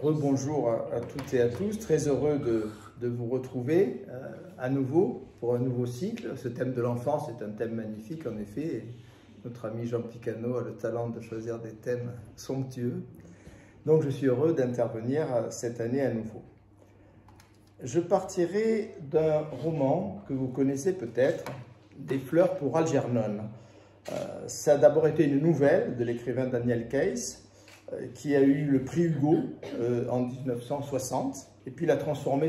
Rebonjour à toutes et à tous, très heureux de vous retrouver à nouveau pour un nouveau cycle. Ce thème de l'enfance est un thème magnifique en effet. Et notre ami Jean Picano a le talent de choisir des thèmes somptueux. Donc je suis heureux d'intervenir cette année à nouveau. Je partirai d'un roman que vous connaissez peut-être, Des fleurs pour Algernon. Ça a d'abord été une nouvelle de l'écrivain Daniel Case, qui a eu le prix Hugo en 1960, et puis il a transformé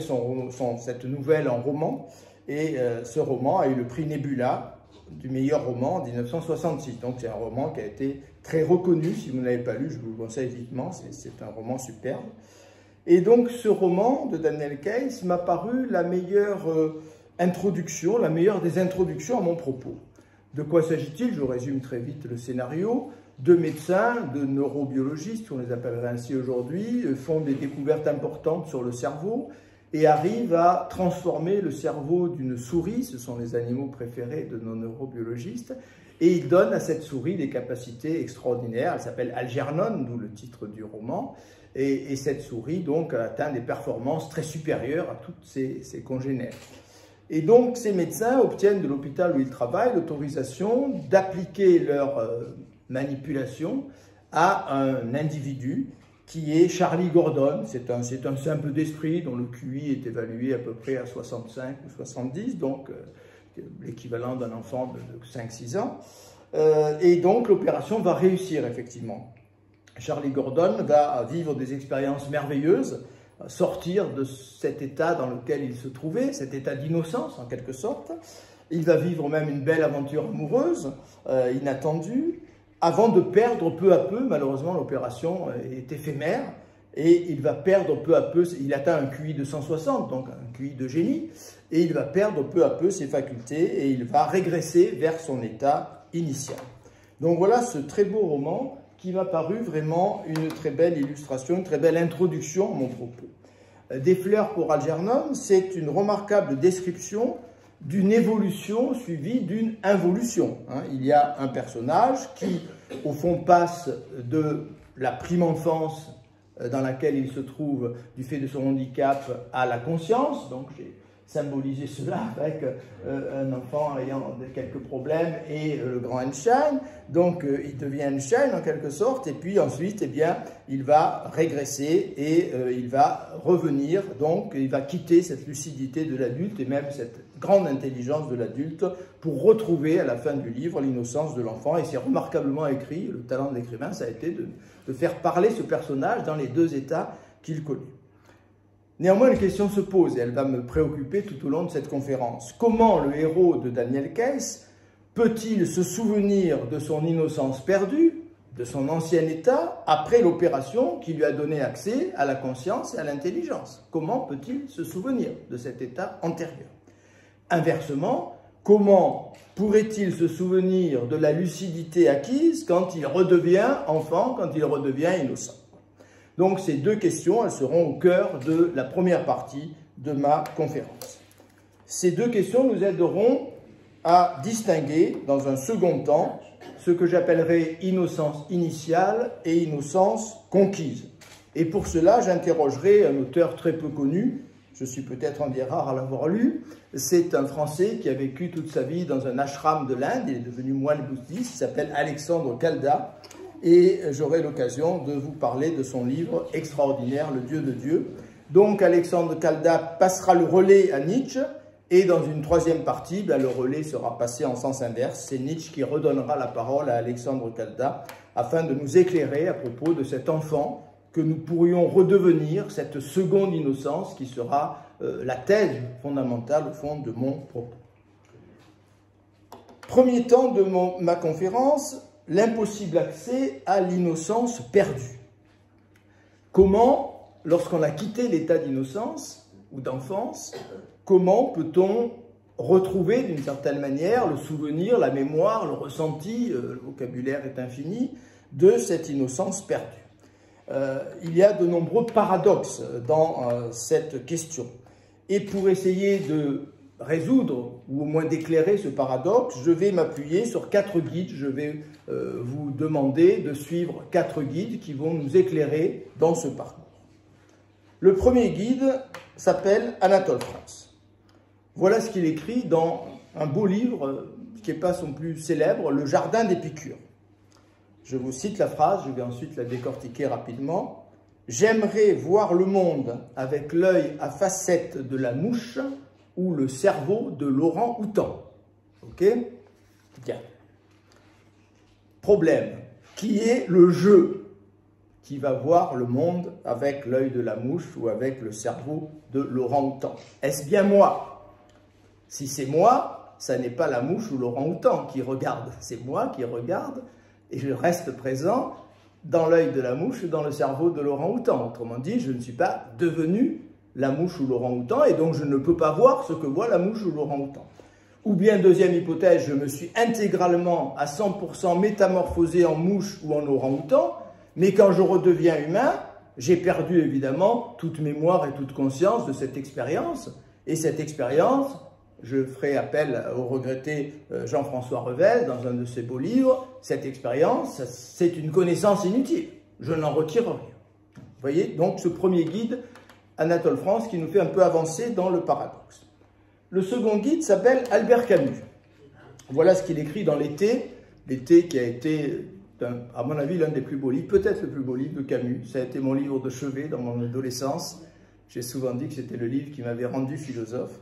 cette nouvelle en roman, et ce roman a eu le prix Nebula du meilleur roman en 1966. Donc c'est un roman qui a été très reconnu. Si vous ne l'avez pas lu, je vous le conseille vivement, c'est un roman superbe. Et donc ce roman de Daniel Case m'a paru la meilleure introduction, la meilleure des introductions à mon propos. De quoi s'agit-il? Je résume très vite le scénario. Deux médecins, deux neurobiologistes, on les appellerait ainsi aujourd'hui, font des découvertes importantes sur le cerveau et arrivent à transformer le cerveau d'une souris, ce sont les animaux préférés de nos neurobiologistes, et ils donnent à cette souris des capacités extraordinaires. Elle s'appelle Algernon, d'où le titre du roman, et cette souris donc atteint des performances très supérieures à toutes ses congénères. Et donc ces médecins obtiennent de l'hôpital où ils travaillent l'autorisation d'appliquer leur manipulation à un individu qui est Charlie Gordon. C'est un simple d'esprit dont le QI est évalué à peu près à 65 ou 70, donc l'équivalent d'un enfant de 5-6 ans. Et donc l'opération va réussir effectivement. Charlie Gordon va vivre des expériences merveilleuses, sortir de cet état dans lequel il se trouvait, cet état d'innocence en quelque sorte. Il va vivre même une belle aventure amoureuse, inattendue, avant de perdre peu à peu, malheureusement l'opération est éphémère, et il va perdre peu à peu, il atteint un QI de 160, donc un QI de génie, et il va perdre peu à peu ses facultés, et il va régresser vers son état initial. Donc voilà ce très beau roman qui m'a paru vraiment une très belle illustration, une très belle introduction à mon propos. Des fleurs pour Algernon, c'est une remarquable description d'une évolution suivie d'une involution. Il y a un personnage qui, au fond, passe de la prime enfance dans laquelle il se trouve du fait de son handicap à la conscience. Donc j'ai symbolisé cela avec un enfant ayant quelques problèmes et le grand Einstein. Donc il devient Einstein en quelque sorte, et puis ensuite, eh bien, il va régresser et il va revenir, donc il va quitter cette lucidité de l'adulte et même cette grande intelligence de l'adulte pour retrouver à la fin du livre l'innocence de l'enfant. Et c'est remarquablement écrit. Le talent de l'écrivain, ça a été de faire parler ce personnage dans les deux états qu'il connut. Néanmoins, une question se pose et elle va me préoccuper tout au long de cette conférence. Comment le héros de Daniel Case peut-il se souvenir de son innocence perdue, de son ancien état, après l'opération qui lui a donné accès à la conscience et à l'intelligence? Comment peut-il se souvenir de cet état antérieur? Inversement, comment pourrait-il se souvenir de la lucidité acquise quand il redevient enfant, quand il redevient innocent? Donc ces deux questions, elles seront au cœur de la première partie de ma conférence. Ces deux questions nous aideront à distinguer dans un second temps ce que j'appellerai innocence initiale et innocence conquise. Et pour cela, j'interrogerai un auteur très peu connu, je suis peut-être un des rares à l'avoir lu, c'est un Français qui a vécu toute sa vie dans un ashram de l'Inde, il est devenu moine bouddhiste, il s'appelle Alexandre Calda, et j'aurai l'occasion de vous parler de son livre extraordinaire, Le Dieu de Dieu. Donc Alexandre Calda passera le relais à Nietzsche, et dans une troisième partie, le relais sera passé en sens inverse. C'est Nietzsche qui redonnera la parole à Alexandre Calda afin de nous éclairer à propos de cet enfant que nous pourrions redevenir, cette seconde innocence qui sera la thèse fondamentale au fond de mon propos. Premier temps de ma conférence, l'impossible accès à l'innocence perdue. Comment, lorsqu'on a quitté l'état d'innocence ou d'enfance, comment peut-on retrouver d'une certaine manière le souvenir, la mémoire, le ressenti, le vocabulaire est infini, de cette innocence perdue? Il y a de nombreux paradoxes dans cette question. Et pour essayer de résoudre, ou au moins d'éclairer ce paradoxe, je vais m'appuyer sur 4 guides. Je vais vous demander de suivre 4 guides qui vont nous éclairer dans ce parcours. Le premier guide s'appelle Anatole France. Voilà ce qu'il écrit dans un beau livre qui n'est pas son plus célèbre, Le Jardin d'Épicure. Je vous cite la phrase, je vais ensuite la décortiquer rapidement. « J'aimerais voir le monde avec l'œil à facettes de la mouche ou le cerveau de l'orang-outan. » Ok? Bien. Problème. Qui est le jeu qui va voir le monde avec l'œil de la mouche ou avec le cerveau de l'orang-outan? Est-ce bien moi? Si c'est moi, ça n'est pas la mouche ou l'orang-outan qui regarde. C'est moi qui regarde et je reste présent dans l'œil de la mouche et dans le cerveau de l'orang-outan. Autrement dit, je ne suis pas devenu la mouche ou l'orang-outan et donc je ne peux pas voir ce que voit la mouche ou l'orang-outan. Ou bien, deuxième hypothèse, je me suis intégralement à 100% métamorphosé en mouche ou en orang-outan, mais quand je redeviens humain, j'ai perdu évidemment toute mémoire et toute conscience de cette expérience. Et cette expérience, je ferai appel au regretté Jean-François Revel dans un de ses beaux livres, cette expérience, c'est une connaissance inutile. Je n'en retire rien. Vous voyez, donc ce premier guide, Anatole France, qui nous fait un peu avancer dans le paradoxe. Le second guide s'appelle Albert Camus. Voilà ce qu'il écrit dans L'été, L'été qui a été, à mon avis, l'un des plus beaux livres, peut-être le plus beau livre de Camus. Ça a été mon livre de chevet dans mon adolescence. J'ai souvent dit que c'était le livre qui m'avait rendu philosophe.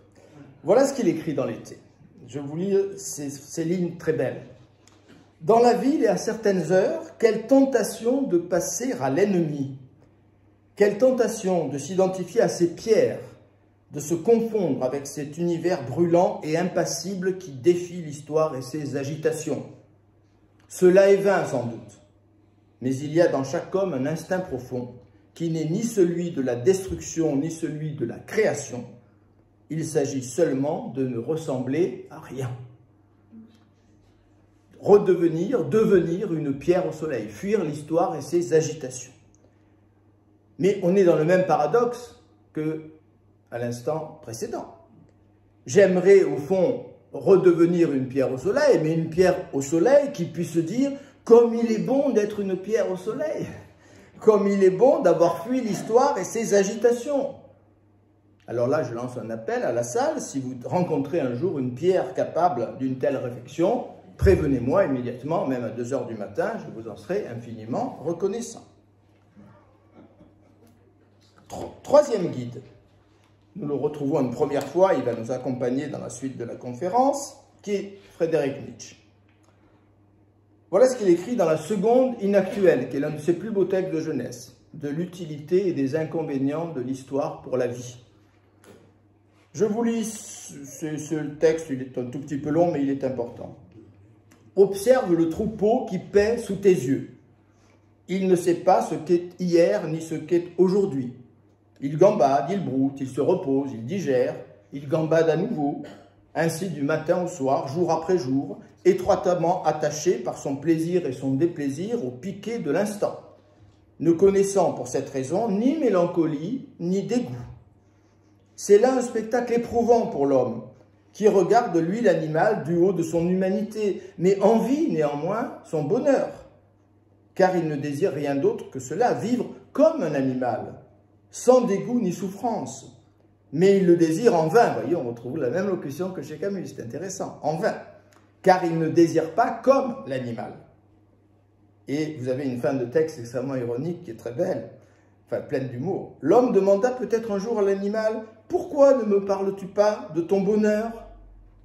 Voilà ce qu'il écrit dans L'été. Je vous lis ces lignes très belles. Dans la ville et à certaines heures, quelle tentation de passer à l'ennemi. Quelle tentation de s'identifier à ces pierres, de se confondre avec cet univers brûlant et impassible qui défie l'histoire et ses agitations. Cela est vain sans doute, mais il y a dans chaque homme un instinct profond qui n'est ni celui de la destruction ni celui de la création. Il s'agit seulement de ne ressembler à rien. Devenir une pierre au soleil, fuir l'histoire et ses agitations. Mais on est dans le même paradoxe que à l'instant précédent. J'aimerais au fond redevenir une pierre au soleil, mais une pierre au soleil qui puisse dire comme il est bon d'être une pierre au soleil, comme il est bon d'avoir fui l'histoire et ses agitations. Alors là, je lance un appel à la salle, si vous rencontrez un jour une pierre capable d'une telle réflexion, prévenez-moi immédiatement, même à 2 h du matin, je vous en serai infiniment reconnaissant. Troisième guide. Nous le retrouvons une première fois, il va nous accompagner dans la suite de la conférence, qui est Frédéric Nietzsche. Voilà ce qu'il écrit dans la seconde inactuelle, qui est l'un de ses plus beaux textes de jeunesse, de l'utilité et des inconvénients de l'histoire pour la vie. Je vous lis ce texte, il est un tout petit peu long, mais il est important. Observe le troupeau qui paît sous tes yeux. Il ne sait pas ce qu'est hier ni ce qu'est aujourd'hui. Il gambade, il broute, il se repose, il digère, il gambade à nouveau, ainsi du matin au soir, jour après jour, étroitement attaché par son plaisir et son déplaisir au piquet de l'instant, ne connaissant pour cette raison ni mélancolie ni dégoût. C'est là un spectacle éprouvant pour l'homme, qui regarde lui l'animal du haut de son humanité, mais envie néanmoins son bonheur, car il ne désire rien d'autre que cela, vivre comme un animal, sans dégoût ni souffrance. Mais il le désire en vain. Vous voyez, on retrouve la même locution que chez Camus, c'est intéressant, en vain, car il ne désire pas comme l'animal. Et vous avez une fin de texte extrêmement ironique qui est très belle, enfin pleine d'humour. L'homme demanda peut-être un jour à l'animal, « Pourquoi ne me parles-tu pas de ton bonheur?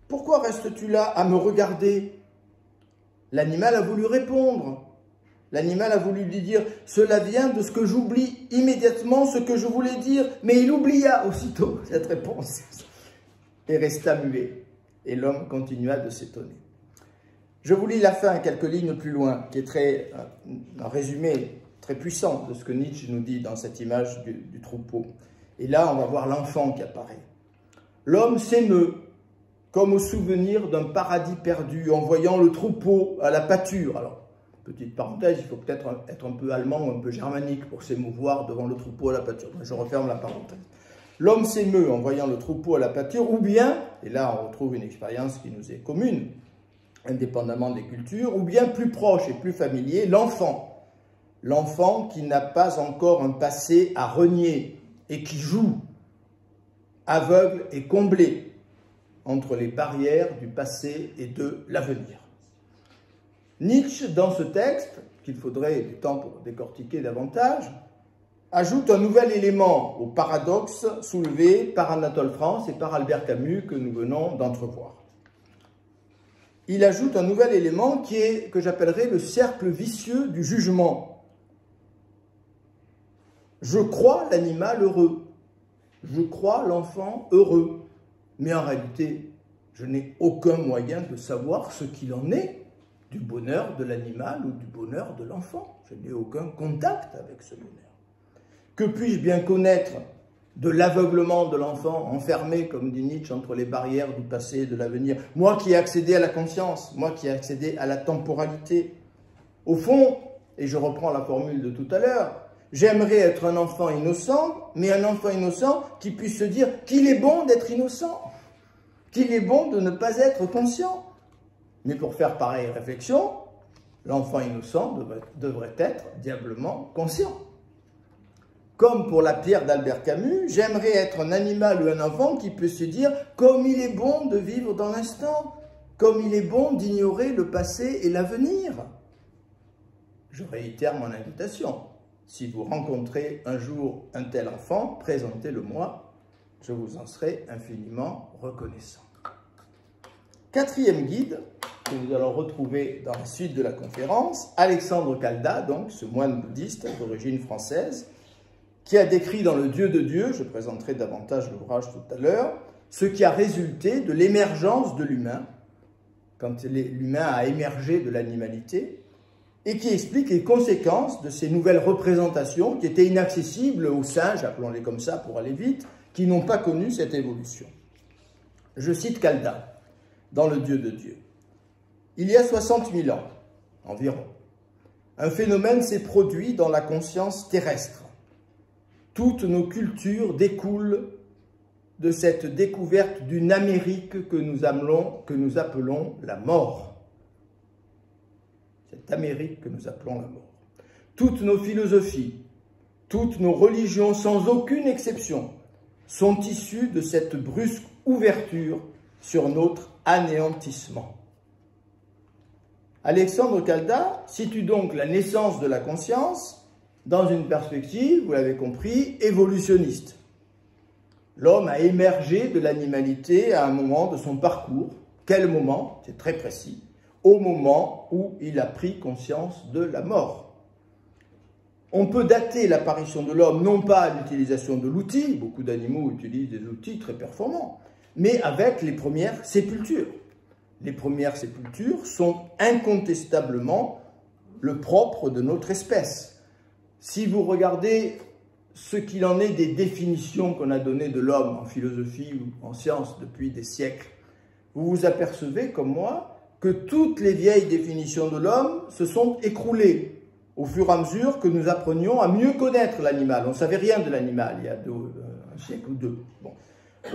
Pourquoi restes-tu là à me regarder ?» L'animal a voulu répondre. L'animal a voulu lui dire « Cela vient de ce que j'oublie immédiatement ce que je voulais dire. » Mais il oublia aussitôt cette réponse et resta muet. Et l'homme continua de s'étonner. Je vous lis la fin, quelques lignes plus loin, qui est un résumé très puissant de ce que Nietzsche nous dit dans cette image du troupeau. Et là, on va voir l'enfant qui apparaît. L'homme s'émeut, comme au souvenir d'un paradis perdu, en voyant le troupeau à la pâture. Alors, petite parenthèse, il faut peut-être être un peu allemand ou un peu germanique pour s'émouvoir devant le troupeau à la pâture. Je referme la parenthèse. L'homme s'émeut en voyant le troupeau à la pâture, ou bien, et là on retrouve une expérience qui nous est commune, indépendamment des cultures, ou bien plus proche et plus familier, l'enfant. L'enfant qui n'a pas encore un passé à renier et qui joue, aveugle et comblé, entre les barrières du passé et de l'avenir. Nietzsche, dans ce texte, qu'il faudrait du temps pour décortiquer davantage, ajoute un nouvel élément au paradoxe soulevé par Anatole France et par Albert Camus que nous venons d'entrevoir. Il ajoute un nouvel élément que j'appellerais le cercle vicieux du jugement. Je crois l'animal heureux, je crois l'enfant heureux, mais en réalité, je n'ai aucun moyen de savoir ce qu'il en est du bonheur de l'animal ou du bonheur de l'enfant. Je n'ai aucun contact avec ce bonheur. Que puis-je bien connaître de l'aveuglement de l'enfant enfermé, comme dit Nietzsche, entre les barrières du passé et de l'avenir? Moi qui ai accédé à la conscience, moi qui ai accédé à la temporalité. Au fond, et je reprends la formule de tout à l'heure, j'aimerais être un enfant innocent, mais un enfant innocent qui puisse se dire qu'il est bon d'être innocent, qu'il est bon de ne pas être conscient. Mais pour faire pareille réflexion, l'enfant innocent devrait être diablement conscient. Comme pour la pierre d'Albert Camus, j'aimerais être un animal ou un enfant qui peut se dire « comme il est bon de vivre dans l'instant, comme il est bon d'ignorer le passé et l'avenir ». Je réitère mon invitation. Si vous rencontrez un jour un tel enfant, présentez-le-moi, je vous en serai infiniment reconnaissant. Quatrième guide, que nous allons retrouver dans la suite de la conférence, Alexandre Calda, donc ce moine bouddhiste d'origine française, qui a décrit dans Le Dieu de Dieu, je présenterai davantage l'ouvrage tout à l'heure, ce qui a résulté de l'émergence de l'humain, quand l'humain a émergé de l'animalité, et qui explique les conséquences de ces nouvelles représentations qui étaient inaccessibles aux singes, appelons-les comme ça pour aller vite, qui n'ont pas connu cette évolution. Je cite Calda, dans Le Dieu de Dieu. Il y a 60 000 ans, environ, un phénomène s'est produit dans la conscience terrestre. Toutes nos cultures découlent de cette découverte d'une Amérique que nous appelons la mort. Cette Amérique que nous appelons la mort. Toutes nos philosophies, toutes nos religions, sans aucune exception, sont issues de cette brusque ouverture sur notre anéantissement. Alexandre Calda situe donc la naissance de la conscience dans une perspective, vous l'avez compris, évolutionniste. L'homme a émergé de l'animalité à un moment de son parcours. Quel moment? C'est très précis. Au moment où il a pris conscience de la mort. On peut dater l'apparition de l'homme non pas à l'utilisation de l'outil, beaucoup d'animaux utilisent des outils très performants, mais avec les premières sépultures. Les premières sépultures sont incontestablement le propre de notre espèce. Si vous regardez ce qu'il en est des définitions qu'on a données de l'homme en philosophie ou en sciences depuis des siècles, vous vous apercevez, comme moi, que toutes les vieilles définitions de l'homme se sont écroulées au fur et à mesure que nous apprenions à mieux connaître l'animal. On ne savait rien de l'animal il y a un siècle ou deux. Bon.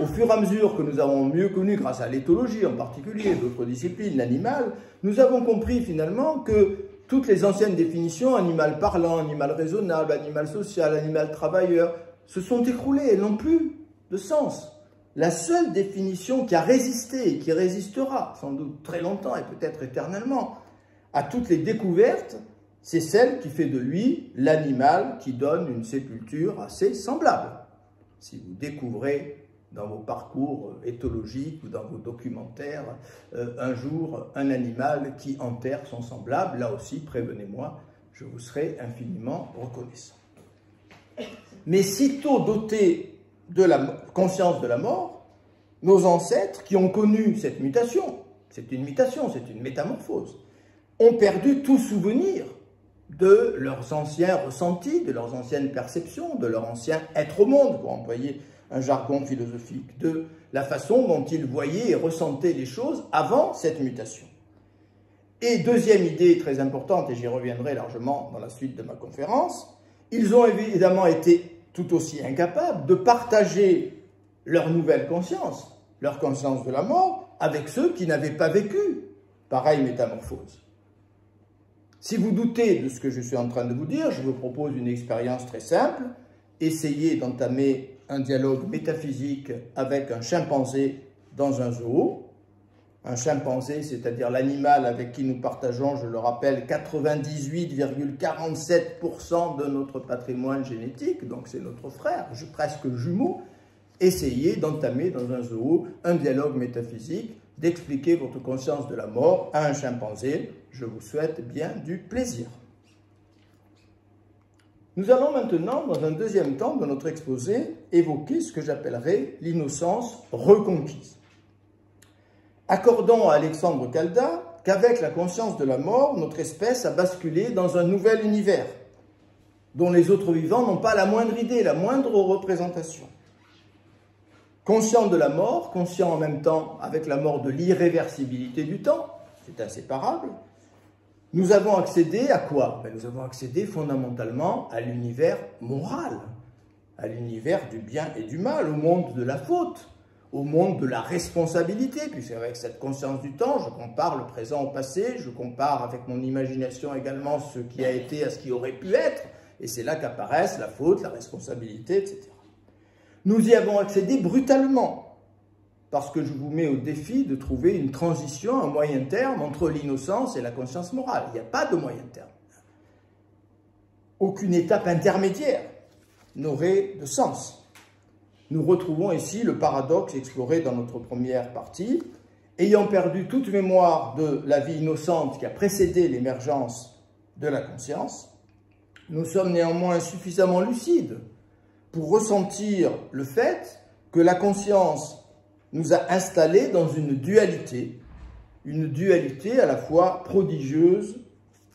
Au fur et à mesure que nous avons mieux connu, grâce à l'éthologie en particulier, d'autres disciplines, l'animal, nous avons compris finalement que toutes les anciennes définitions, animal parlant, animal raisonnable, animal social, animal travailleur, se sont écroulées, elles n'ont plus de sens. La seule définition qui a résisté et qui résistera sans doute très longtemps et peut-être éternellement à toutes les découvertes, c'est celle qui fait de lui l'animal qui donne une sépulture assez semblable. Si vous découvrez dans vos parcours éthologiques ou dans vos documentaires un jour un animal qui enterre son semblable, là aussi, prévenez-moi, je vous serai infiniment reconnaissant. Mais sitôt dotés de la conscience de la mort, nos ancêtres qui ont connu cette mutation, c'est une mutation, c'est une métamorphose, ont perdu tout souvenir de leurs anciens ressentis, de leurs anciennes perceptions, de leur ancien être au monde, pour employer un jargon philosophique, de la façon dont ils voyaient et ressentaient les choses avant cette mutation. Et deuxième idée très importante, et j'y reviendrai largement dans la suite de ma conférence, ils ont évidemment été tout aussi incapables de partager leur nouvelle conscience, leur conscience de la mort, avec ceux qui n'avaient pas vécu pareille métamorphose. Si vous doutez de ce que je suis en train de vous dire, je vous propose une expérience très simple essayer d'entamer un dialogue métaphysique avec un chimpanzé dans un zoo. Un chimpanzé, c'est-à-dire l'animal avec qui nous partageons, je le rappelle, 98,47% de notre patrimoine génétique, donc c'est notre frère, presque jumeau. Essayez d'entamer dans un zoo un dialogue métaphysique, d'expliquer votre conscience de la mort à un chimpanzé. Je vous souhaite bien du plaisir. Nous allons maintenant, dans un deuxième temps de notre exposé, évoquer ce que j'appellerai l'innocence reconquise. Accordons à Alexandre Calda qu'avec la conscience de la mort, notre espèce a basculé dans un nouvel univers, dont les autres vivants n'ont pas la moindre idée, la moindre représentation. Conscient de la mort, conscient en même temps avec la mort de l'irréversibilité du temps, c'est inséparable, nous avons accédé à quoi? Nous avons accédé fondamentalement à l'univers moral, à l'univers du bien et du mal, au monde de la faute, au monde de la responsabilité, puisque avec cette conscience du temps, je compare le présent au passé, je compare avec mon imagination également ce qui a été à ce qui aurait pu être, et c'est là qu'apparaissent la faute, la responsabilité, etc. Nous y avons accédé brutalement, parce que je vous mets au défi de trouver une transition, un moyen terme entre l'innocence et la conscience morale. Il n'y a pas de moyen terme. Aucune étape intermédiaire n'aurait de sens. Nous retrouvons ici le paradoxe exploré dans notre première partie. Ayant perdu toute mémoire de la vie innocente qui a précédé l'émergence de la conscience, nous sommes néanmoins suffisamment lucides pour ressentir le fait que la conscience nous a installés dans une dualité à la fois prodigieuse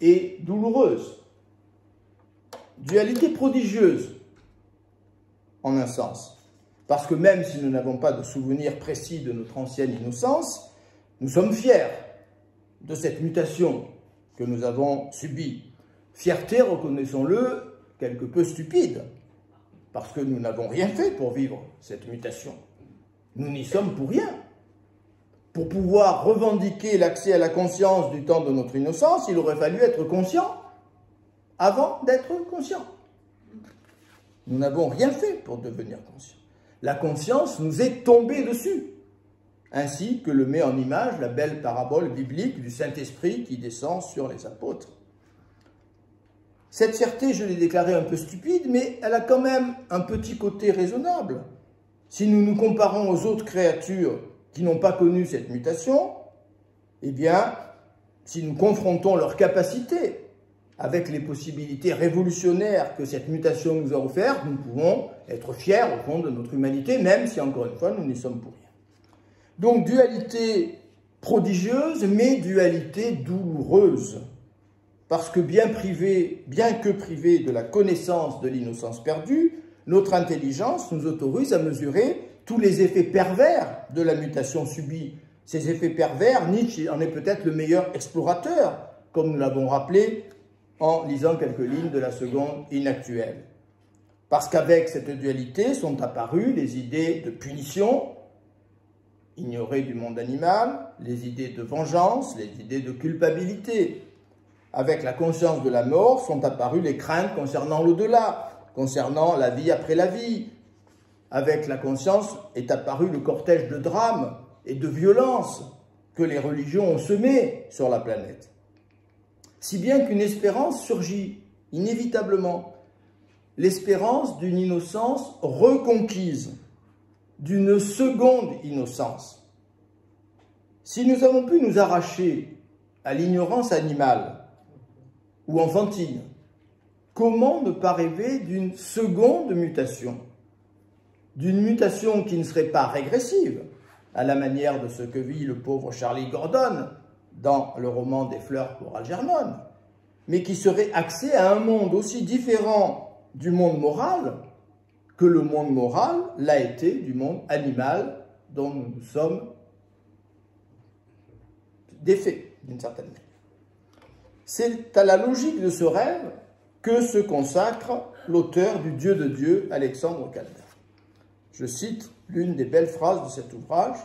et douloureuse. Dualité prodigieuse, en un sens. Parce que même si nous n'avons pas de souvenir précis de notre ancienne innocence, nous sommes fiers de cette mutation que nous avons subie. Fierté, reconnaissons-le, quelque peu stupide, parce que nous n'avons rien fait pour vivre cette mutation. Nous n'y sommes pour rien. Pour pouvoir revendiquer l'accès à la conscience du temps de notre innocence, il aurait fallu être conscient avant d'être conscient. Nous n'avons rien fait pour devenir conscient. La conscience nous est tombée dessus, ainsi que le met en image la belle parabole biblique du Saint-Esprit qui descend sur les apôtres. Cette fierté, je l'ai déclarée un peu stupide, mais elle a quand même un petit côté raisonnable. Si nous nous comparons aux autres créatures qui n'ont pas connu cette mutation, eh bien, si nous confrontons leur capacité avec les possibilités révolutionnaires que cette mutation nous a offertes, nous pouvons être fiers au fond de notre humanité, même si, encore une fois, nous n'y sommes pour rien. Donc, dualité prodigieuse, mais dualité douloureuse. Parce que bien que privée de la connaissance de l'innocence perdue, notre intelligence nous autorise à mesurer tous les effets pervers de la mutation subie. Ces effets pervers, Nietzsche en est peut-être le meilleur explorateur, comme nous l'avons rappelé en lisant quelques lignes de la seconde inactuelle. Parce qu'avec cette dualité sont apparues les idées de punition, ignorées du monde animal, les idées de vengeance, les idées de culpabilité. Avec la conscience de la mort sont apparues les craintes concernant l'au-delà, concernant la vie après la vie. Avec la conscience est apparu le cortège de drames et de violences que les religions ont semés sur la planète. Si bien qu'une espérance surgit inévitablement, l'espérance d'une innocence reconquise, d'une seconde innocence. Si nous avons pu nous arracher à l'ignorance animale ou enfantine, comment ne pas rêver d'une seconde mutation? D'une mutation qui ne serait pas régressive, à la manière de ce que vit le pauvre Charlie Gordon dans le roman des fleurs pour Algernon, mais qui serait axée à un monde aussi différent du monde moral que le monde moral l'a été du monde animal dont nous nous sommes défaits, d'une certaine manière. C'est à la logique de ce rêve que se consacre l'auteur du Dieu de Dieu, Alexandre Calda. Je cite l'une des belles phrases de cet ouvrage,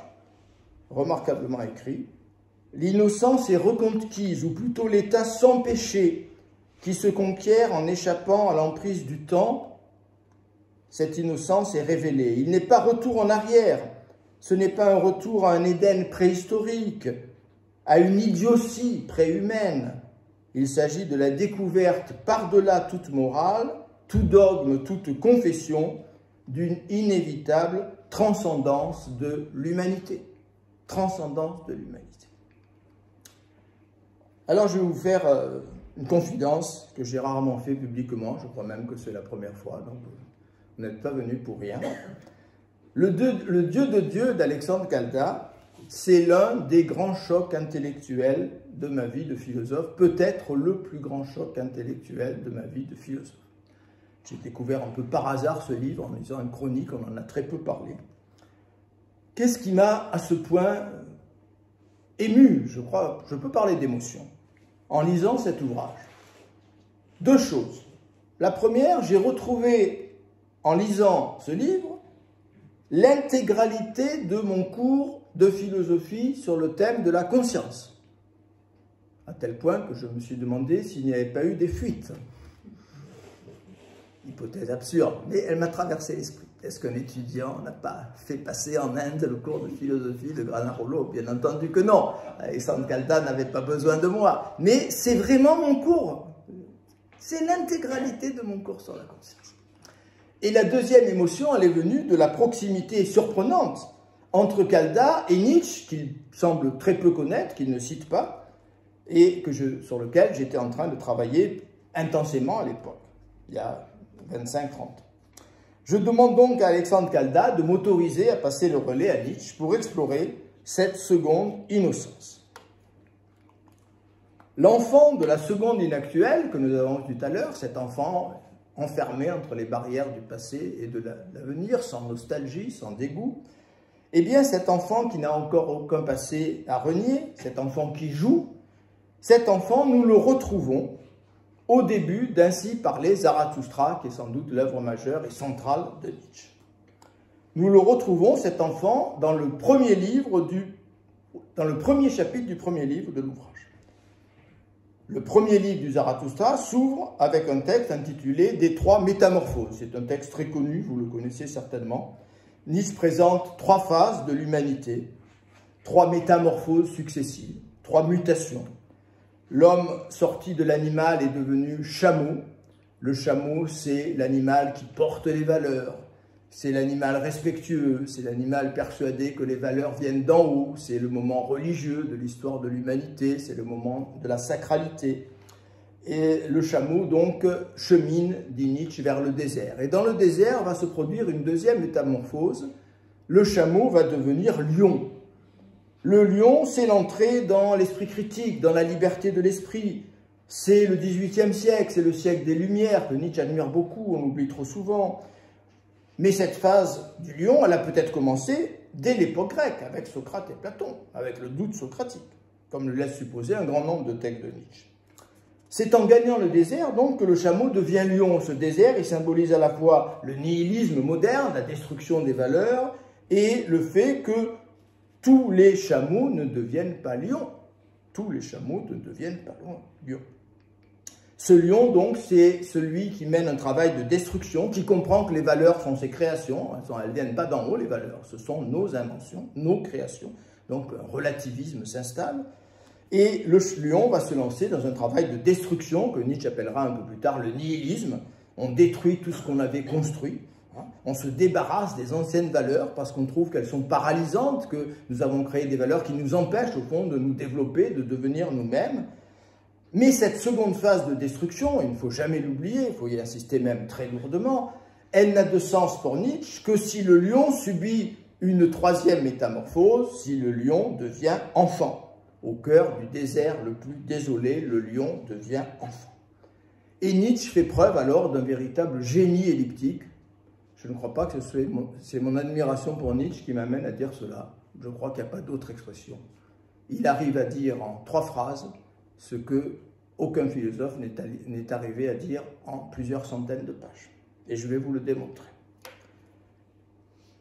remarquablement écrit. « L'innocence est reconquise, ou plutôt l'état sans péché, qui se conquiert en échappant à l'emprise du temps cette innocence est révélée. Il n'est pas retour en arrière. Ce n'est pas un retour à un Éden préhistorique, à une idiotie préhumaine. Il s'agit de la découverte par-delà toute morale, tout dogme, toute confession, d'une inévitable transcendance de l'humanité. Transcendance de l'humanité. Alors je vais vous faire une confidence que j'ai rarement fait publiquement, je crois même que c'est la première fois, donc vous n'êtes pas venu pour rien. Le Dieu de Dieu d'Alexandre Calda, c'est l'un des grands chocs intellectuels de ma vie de philosophe, peut-être le plus grand choc intellectuel de ma vie de philosophe. J'ai découvert un peu par hasard ce livre en lisant une chronique, on en a très peu parlé. Qu'est-ce qui m'a à ce point ému, je crois, je peux parler d'émotion, en lisant cet ouvrage? Deux choses. La première, j'ai retrouvé, en lisant ce livre, l'intégralité de mon cours de philosophie sur le thème de la conscience. À tel point que je me suis demandé s'il n'y avait pas eu des fuites. Hypothèse absurde, mais elle m'a traversé l'esprit. Est-ce qu'un étudiant n'a pas fait passer en Inde le cours de philosophie de Granarolo? Bien entendu que non. Alexandre Calda n'avait pas besoin de moi. Mais c'est vraiment mon cours. C'est l'intégralité de mon cours sur la conscience. Et la deuxième émotion, elle est venue de la proximité surprenante entre Calda et Nietzsche, qu'il semble très peu connaître, qu'il ne cite pas, et sur lequel j'étais en train de travailler intensément à l'époque, il y a 25-30 ans. Je demande donc à Alexandre Calda de m'autoriser à passer le relais à Nietzsche pour explorer cette seconde innocence. L'enfant de la seconde inactuelle que nous avons vu tout à l'heure, cet enfant enfermé entre les barrières du passé et de l'avenir, sans nostalgie, sans dégoût, eh bien cet enfant qui n'a encore aucun passé à renier, cet enfant qui joue, cet enfant, nous le retrouvons au début d'Ainsi parlait Zarathustra, qui est sans doute l'œuvre majeure et centrale de Nietzsche. Nous le retrouvons, cet enfant, dans le premier chapitre du premier livre de l'ouvrage. Le premier livre du Zarathustra s'ouvre avec un texte intitulé « Des trois métamorphoses ». C'est un texte très connu, vous le connaissez certainement. Nietzsche présente trois phases de l'humanité, trois métamorphoses successives, trois mutations. L'homme sorti de l'animal est devenu chameau. Le chameau, c'est l'animal qui porte les valeurs. C'est l'animal respectueux, c'est l'animal persuadé que les valeurs viennent d'en haut. C'est le moment religieux de l'histoire de l'humanité, c'est le moment de la sacralité. Et le chameau, donc, chemine, dit Nietzsche, vers le désert. Et dans le désert va se produire une deuxième métamorphose. Le chameau va devenir lion. Le lion, c'est l'entrée dans l'esprit critique, dans la liberté de l'esprit. C'est le XVIIIe siècle, c'est le siècle des Lumières, que Nietzsche admire beaucoup, on l'oublie trop souvent. Mais cette phase du lion, elle a peut-être commencé dès l'époque grecque, avec Socrate et Platon, avec le doute socratique, comme le laisse supposer un grand nombre de textes de Nietzsche. C'est en gagnant le désert, donc, que le chameau devient lion. Ce désert, il symbolise à la fois le nihilisme moderne, la destruction des valeurs, et le fait que tous les chameaux ne deviennent pas lions. Tous les chameaux ne deviennent pas lions. Ce lion, donc, c'est celui qui mène un travail de destruction, qui comprend que les valeurs sont ses créations. Elles ne viennent pas d'en haut, les valeurs. Ce sont nos inventions, nos créations. Donc, un relativisme s'installe. Et le lion va se lancer dans un travail de destruction que Nietzsche appellera un peu plus tard le nihilisme. On détruit tout ce qu'on avait construit. On se débarrasse des anciennes valeurs parce qu'on trouve qu'elles sont paralysantes, que nous avons créé des valeurs qui nous empêchent au fond de nous développer, de devenir nous-mêmes. Mais cette seconde phase de destruction, il ne faut jamais l'oublier, il faut y insister même très lourdement, elle n'a de sens pour Nietzsche que si le lion subit une troisième métamorphose, si le lion devient enfant. Au cœur du désert le plus désolé, le lion devient enfant. Et Nietzsche fait preuve alors d'un véritable génie elliptique. Je ne crois pas que c'est mon admiration pour Nietzsche qui m'amène à dire cela. Je crois qu'il n'y a pas d'autre expression. Il arrive à dire en 3 phrases ce que aucun philosophe n'est arrivé à dire en plusieurs centaines de pages. Et je vais vous le démontrer.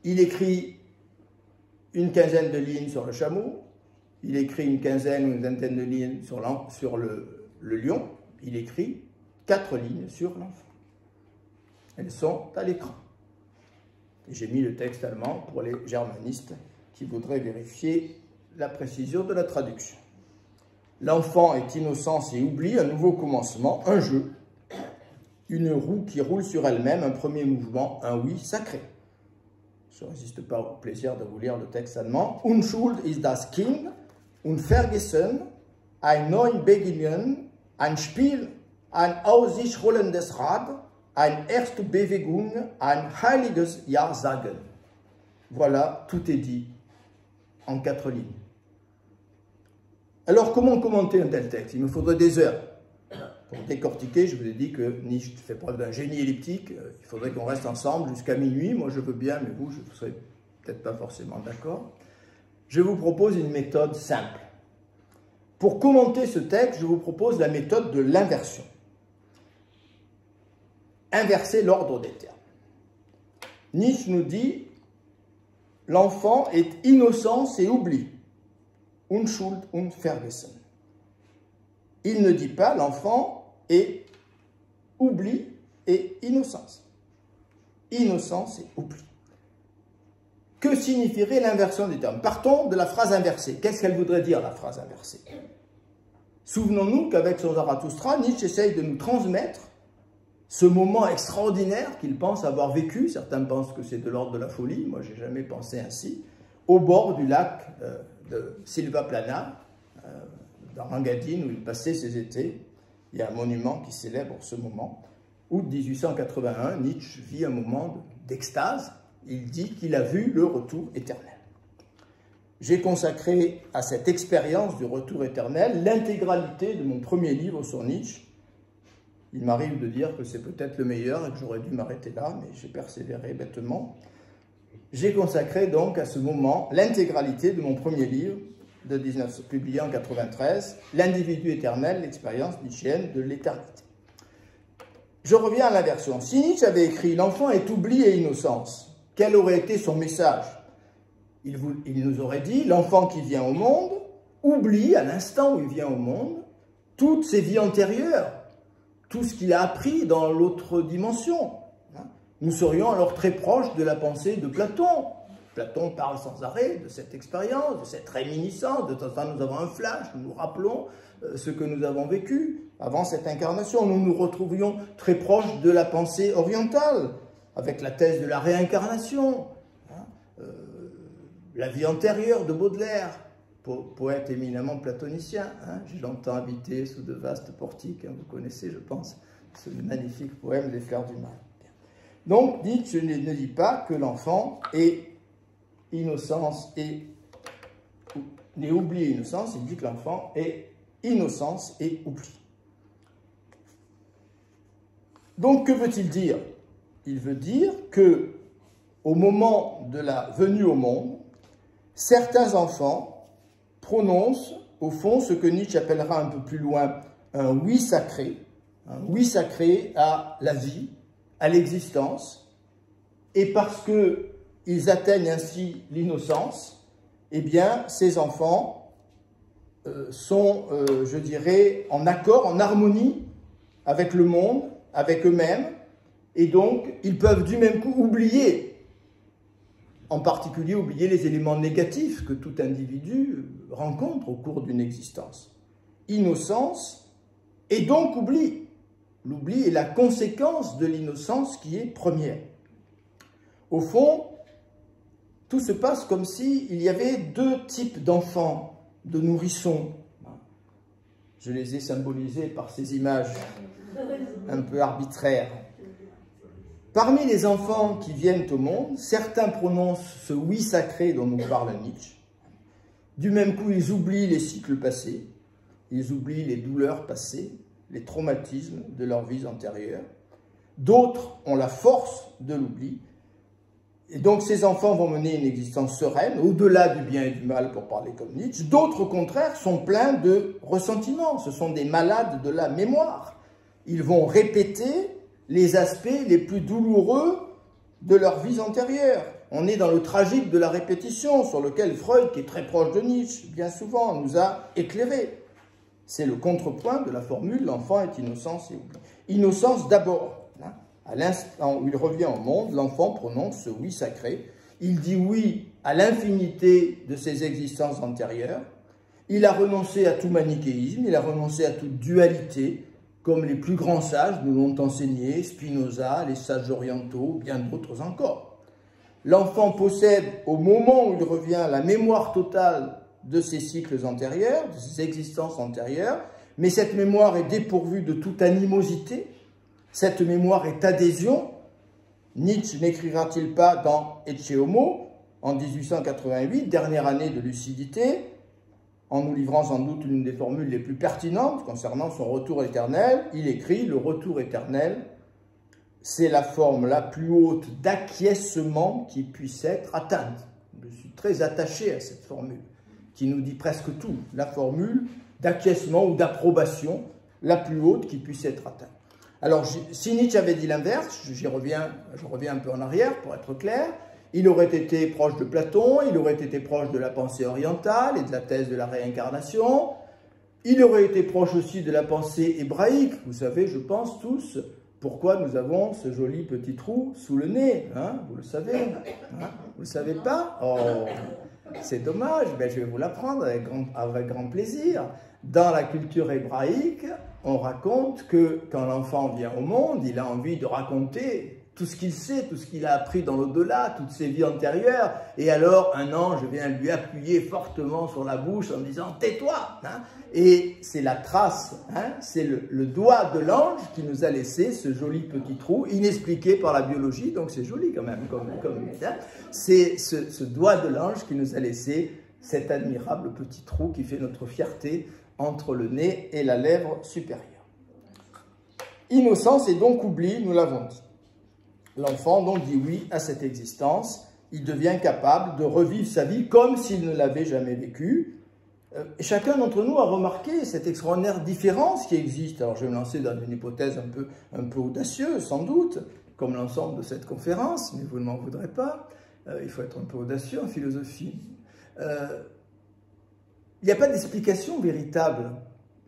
Il écrit une quinzaine de lignes sur le chameau, il écrit une quinzaine ou une vingtaine de lignes sur le lion, il écrit 4 lignes sur l'enfant. Elles sont à l'écran. J'ai mis le texte allemand pour les germanistes qui voudraient vérifier la précision de la traduction. L'enfant est innocence et oubli, un nouveau commencement, un jeu, une roue qui roule sur elle-même, un premier mouvement, un oui sacré. Je ne résiste pas au plaisir de vous lire le texte allemand. Unschuld ist das Kind, unvergessen, ein neues Beginnen, ein Spiel, ein aus sich rollendes Rad, eine erste Bewegung, ein heiliges Ja-Sagen. Voilà, tout est dit en 4 lignes. Alors, comment commenter un tel texte? Il me faudrait des heures. Pour décortiquer, je vous ai dit que Nietzsche fait preuve d'un génie elliptique. Il faudrait qu'on reste ensemble jusqu'à minuit. Moi, je veux bien, mais vous, je ne serais peut-être pas forcément d'accord. Je vous propose une méthode simple. Pour commenter ce texte, je vous propose la méthode de l'inversion. Inverser l'ordre des termes. Nietzsche nous dit « L'enfant est innocence et oubli. Unschuld und Vergessen. » Il ne dit pas « L'enfant est oubli et innocence. » Innocence et oubli. Que signifierait l'inversion des termes? Partons de la phrase inversée. Qu'est-ce qu'elle voudrait dire, la phrase inversée? Souvenons-nous qu'avec son Zarathustra, Nietzsche essaye de nous transmettre ce moment extraordinaire qu'il pense avoir vécu, certains pensent que c'est de l'ordre de la folie, moi je n'ai jamais pensé ainsi, au bord du lac de Silvaplana, dans Rangadine, où il passait ses étés. Il y a un monument qui célèbre ce moment. Août 1881, Nietzsche vit un moment d'extase. Il dit qu'il a vu le retour éternel. J'ai consacré à cette expérience du retour éternel l'intégralité de mon premier livre sur Nietzsche. Il m'arrive de dire que c'est peut-être le meilleur et que j'aurais dû m'arrêter là, mais j'ai persévéré bêtement. J'ai consacré donc à ce moment l'intégralité de mon premier livre, publié en 1993, L'individu éternel, l'expérience nietzschéenne de l'éternité. Je reviens à l'inversion. Si Nietzsche avait écrit « L'enfant est oubli et innocence », quel aurait été son message? Il nous aurait dit « L'enfant qui vient au monde oublie, à l'instant où il vient au monde, toutes ses vies antérieures, tout ce qu'il a appris dans l'autre dimension. » Nous serions alors très proches de la pensée de Platon. Platon parle sans arrêt de cette expérience, de cette réminiscence. De temps en temps, nous avons un flash, nous nous rappelons ce que nous avons vécu avant cette incarnation. Nous nous retrouvions très proches de la pensée orientale, avec la thèse de la réincarnation, la vie antérieure de Baudelaire, poète éminemment platonicien. J'ai longtemps habité sous de vastes portiques, vous connaissez, je pense, ce magnifique poème des Fleurs du Mal. Donc, Nietzsche ne dit pas que l'enfant est innocence et n'est oublié et innocence, il dit que l'enfant est innocence et oubli. Donc, que veut-il dire? Il veut dire que, au moment de la venue au monde, certains enfants prononcent, au fond, ce que Nietzsche appellera un peu plus loin un oui sacré à la vie, à l'existence, et parce qu'ils atteignent ainsi l'innocence, eh bien, ces enfants sont, je dirais, en accord, en harmonie avec le monde, avec eux-mêmes, et donc, ils peuvent du même coup oublier, en particulier oublier les éléments négatifs que tout individu rencontre au cours d'une existence. Innocence, et donc oubli. L'oubli est la conséquence de l'innocence qui est première. Au fond, tout se passe comme s'il y avait 2 types d'enfants, de nourrissons. Je les ai symbolisés par ces images un peu arbitraires. Parmi les enfants qui viennent au monde, certains prononcent ce oui sacré dont nous parle Nietzsche. Du même coup, ils oublient les cycles passés, ils oublient les douleurs passées, les traumatismes de leur vie antérieure. D'autres ont la force de l'oubli. Et donc ces enfants vont mener une existence sereine, au-delà du bien et du mal, pour parler comme Nietzsche. D'autres, au contraire, sont pleins de ressentiment. Ce sont des malades de la mémoire. Ils vont répéter les aspects les plus douloureux de leur vie antérieure. On est dans le tragique de la répétition, sur lequel Freud, qui est très proche de Nietzsche, bien souvent, nous a éclairé. C'est le contrepoint de la formule « l'enfant est innocence et oubli ». Innocence d'abord, À l'instant où il revient au monde, l'enfant prononce ce oui sacré. Il dit oui à l'infinité de ses existences antérieures. Il a renoncé à tout manichéisme, il a renoncé à toute dualité, comme les plus grands sages nous l'ont enseigné, Spinoza, les sages orientaux, bien d'autres encore. L'enfant possède, au moment où il revient, la mémoire totale de ses cycles antérieurs, de ses existences antérieures, mais cette mémoire est dépourvue de toute animosité, cette mémoire est adhésion. Nietzsche n'écrira-t-il pas dans Ecce Homo, en 1888, dernière année de lucidité, en nous livrant sans doute l'une des formules les plus pertinentes concernant son retour éternel, il écrit « Le retour éternel, c'est la forme la plus haute d'acquiescement qui puisse être atteinte. » Je suis très attaché à cette formule, qui nous dit presque tout, la formule d'acquiescement ou d'approbation la plus haute qui puisse être atteinte. Alors, si Nietzsche avait dit l'inverse, je reviens un peu en arrière pour être clair, il aurait été proche de Platon, il aurait été proche de la pensée orientale et de la thèse de la réincarnation, il aurait été proche aussi de la pensée hébraïque. Vous savez, je pense tous, pourquoi nous avons ce joli petit trou sous le nez, hein, vous le savez, hein, vous ne le savez pas? Oh, c'est dommage, ben, je vais vous l'apprendre avec grand plaisir. Dans la culture hébraïque, on raconte que quand l'enfant vient au monde, il a envie de raconter tout ce qu'il sait, tout ce qu'il a appris dans l'au-delà, toutes ses vies antérieures, et alors un ange vient lui appuyer fortement sur la bouche en disant « tais-toi hein !» Et c'est la trace, hein, c'est le doigt de l'ange qui nous a laissé ce joli petit trou, inexpliqué par la biologie, donc c'est joli quand même, hein, c'est ce doigt de l'ange qui nous a laissé cet admirable petit trou qui fait notre fierté entre le nez et la lèvre supérieure. Innocence et donc oubli, nous l'avons dit. L'enfant donc dit oui à cette existence, il devient capable de revivre sa vie comme s'il ne l'avait jamais vécue. Chacun d'entre nous a remarqué cette extraordinaire différence qui existe. Alors je vais me lancer dans une hypothèse un peu audacieuse, sans doute, comme l'ensemble de cette conférence, mais vous ne m'en voudrez pas. Il faut être un peu audacieux en philosophie. Il n'y a pas d'explication véritable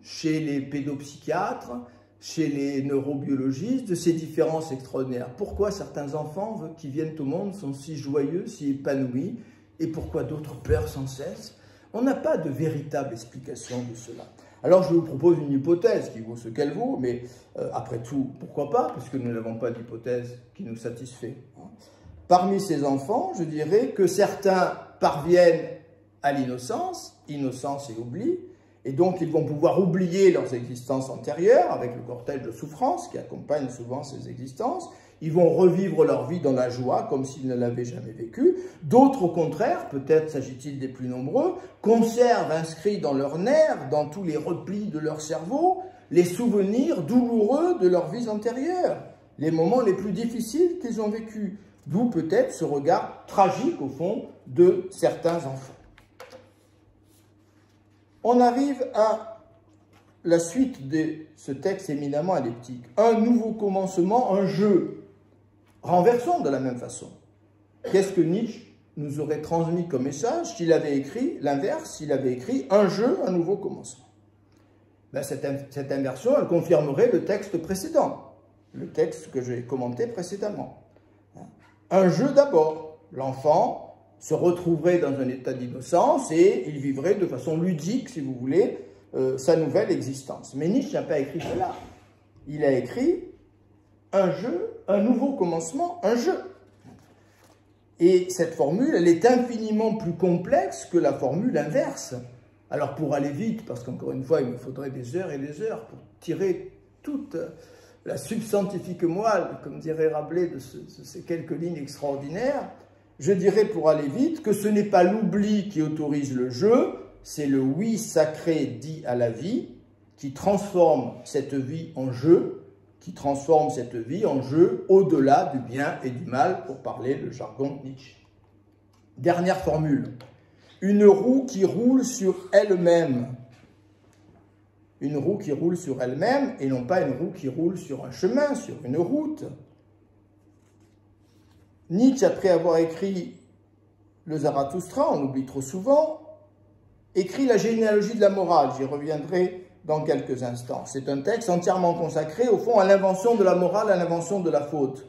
chez les pédopsychiatres, chez les neurobiologistes, de ces différences extraordinaires. Pourquoi certains enfants qui viennent au monde sont si joyeux, si épanouis, et pourquoi d'autres pleurent sans cesse? On n'a pas de véritable explication de cela. Alors je vous propose une hypothèse qui vaut ce qu'elle vaut, mais après tout, pourquoi pas, puisque nous n'avons pas d'hypothèse qui nous satisfait. Parmi ces enfants, je dirais que certains parviennent à l'innocence, innocence et oubli, et donc ils vont pouvoir oublier leurs existences antérieures avec le cortège de souffrance qui accompagne souvent ces existences. Ils vont revivre leur vie dans la joie comme s'ils ne l'avaient jamais vécue. D'autres, au contraire, peut-être s'agit-il des plus nombreux, conservent inscrits dans leurs nerfs, dans tous les replis de leur cerveau, les souvenirs douloureux de leurs vies antérieures, les moments les plus difficiles qu'ils ont vécus. D'où peut-être ce regard tragique, au fond, de certains enfants. On arrive à la suite de ce texte éminemment elliptique. Un nouveau commencement, un jeu. Renversons de la même façon. Qu'est-ce que Nietzsche nous aurait transmis comme message s'il avait écrit l'inverse, s'il avait écrit un jeu, un nouveau commencement? Ben, cette inversion, elle confirmerait le texte précédent, le texte que j'ai commenté précédemment. Un jeu d'abord. L'enfant se retrouverait dans un état d'innocence et il vivrait de façon ludique, si vous voulez, sa nouvelle existence. Mais Nietzsche n'a pas écrit cela. Il a écrit un jeu, un nouveau commencement, un jeu. Et cette formule, elle est infiniment plus complexe que la formule inverse. Alors pour aller vite, parce qu'encore une fois, il me faudrait des heures et des heures pour tirer toute la substantifique moelle, comme dirait Rabelais, de ces quelques lignes extraordinaires, je dirais pour aller vite que ce n'est pas l'oubli qui autorise le jeu, c'est le oui sacré dit à la vie qui transforme cette vie en jeu, au-delà du bien et du mal, pour parler le jargon Nietzsche. Dernière formule, une roue qui roule sur elle-même. Une roue qui roule sur elle-même et non pas une roue qui roule sur un chemin, sur une route. Nietzsche, après avoir écrit le Zarathustra, on oublie trop souvent, écrit la généalogie de la morale. J'y reviendrai dans quelques instants. C'est un texte entièrement consacré, au fond, à l'invention de la morale, à l'invention de la faute.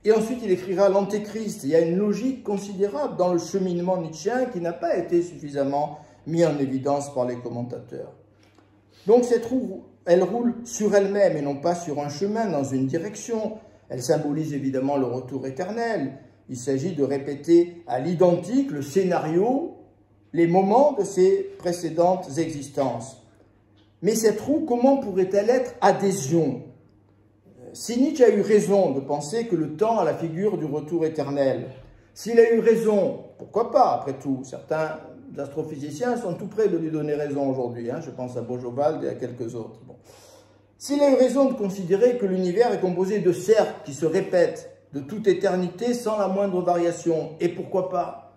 Et ensuite, il écrira l'Antéchrist. Il y a une logique considérable dans le cheminement nietzschéen qui n'a pas été suffisamment mis en évidence par les commentateurs. Donc, cette roue, elle roule sur elle-même et non pas sur un chemin, dans une direction. Elle symbolise évidemment le retour éternel. Il s'agit de répéter à l'identique le scénario, les moments de ses précédentes existences. Mais cette roue, comment pourrait-elle être adhésion? Si Nietzsche a eu raison de penser que le temps a la figure du retour éternel, s'il a eu raison, pourquoi pas, après tout, certains astrophysiciens sont tout près de lui donner raison aujourd'hui, je pense à Bojovald et à quelques autres. Bon. S'il a eu raison de considérer que l'univers est composé de cercles qui se répètent de toute éternité sans la moindre variation, et pourquoi pas?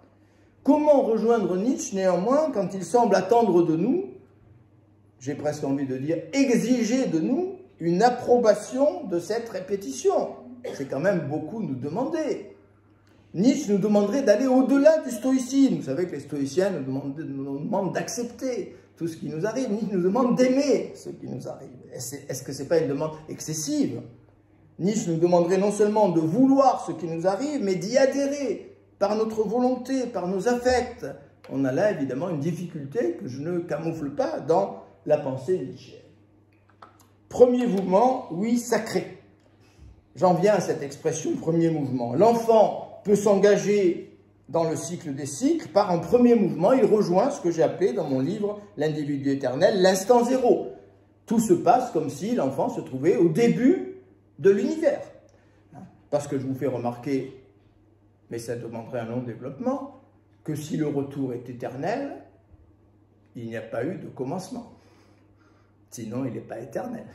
Comment rejoindre Nietzsche néanmoins quand il semble attendre de nous, j'ai presque envie de dire exiger de nous, une approbation de cette répétition? C'est quand même beaucoup nous demander. Nietzsche nous demanderait d'aller au-delà du stoïcisme. Vous savez que les stoïciens nous demandent d'accepter tout ce qui nous arrive. Nietzsche nous demande d'aimer ce qui nous arrive. Est-ce que ce n'est pas une demande excessive? Nietzsche nous demanderait non seulement de vouloir ce qui nous arrive, mais d'y adhérer par notre volonté, par nos affects. On a là évidemment une difficulté que je ne camoufle pas dans la pensée nietzschéenne. Premier mouvement, oui, sacré. J'en viens à cette expression premier mouvement. L'enfant peut s'engager dans le cycle des cycles par un premier mouvement. Il rejoint ce que j'ai appelé dans mon livre L'individu éternel, l'instant zéro. Tout se passe comme si l'enfant se trouvait au début de l'univers. Parce que je vous fais remarquer, mais ça demanderait un long développement, que si le retour est éternel, il n'y a pas eu de commencement. Sinon, il n'est pas éternel.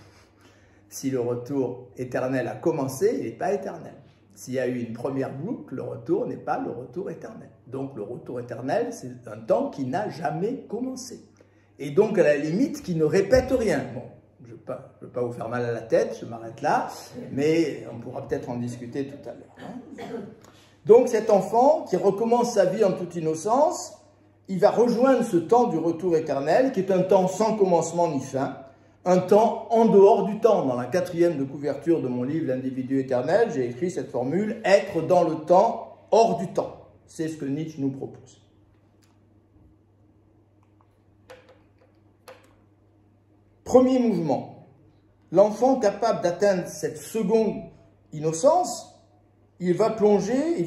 Si le retour éternel a commencé, il n'est pas éternel. S'il y a eu une première boucle, le retour n'est pas le retour éternel. Donc le retour éternel, c'est un temps qui n'a jamais commencé. Et donc à la limite, qui ne répète rien. Bon, je ne veux pas vous faire mal à la tête, je m'arrête là, mais on pourra peut-être en discuter tout à l'heure. Donc cet enfant qui recommence sa vie en toute innocence, il va rejoindre ce temps du retour éternel, qui est un temps sans commencement ni fin, un temps en dehors du temps. Dans la 4e de couverture de mon livre, L'individu éternel, j'ai écrit cette formule, être dans le temps, hors du temps. C'est ce que Nietzsche nous propose. Premier mouvement. L'enfant capable d'atteindre cette seconde innocence, il va prolonger,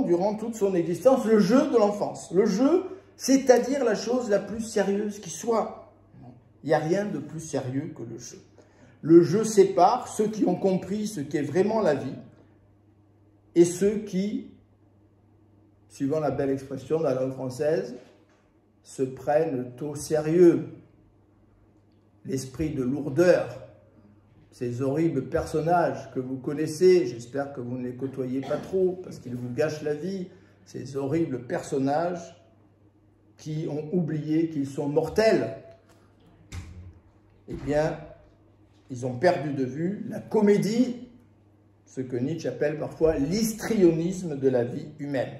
durant toute son existence, le jeu de l'enfance. Le jeu, c'est-à-dire la chose la plus sérieuse qui soit. Il n'y a rien de plus sérieux que le jeu. Le jeu sépare ceux qui ont compris ce qu'est vraiment la vie et ceux qui, suivant la belle expression de la langue française, se prennent au sérieux. L'esprit de lourdeur, ces horribles personnages que vous connaissez, j'espère que vous ne les côtoyez pas trop, parce qu'ils vous gâchent la vie, ces horribles personnages qui ont oublié qu'ils sont mortels. Eh bien, ils ont perdu de vue la comédie, ce que Nietzsche appelle parfois l'histrionisme de la vie humaine.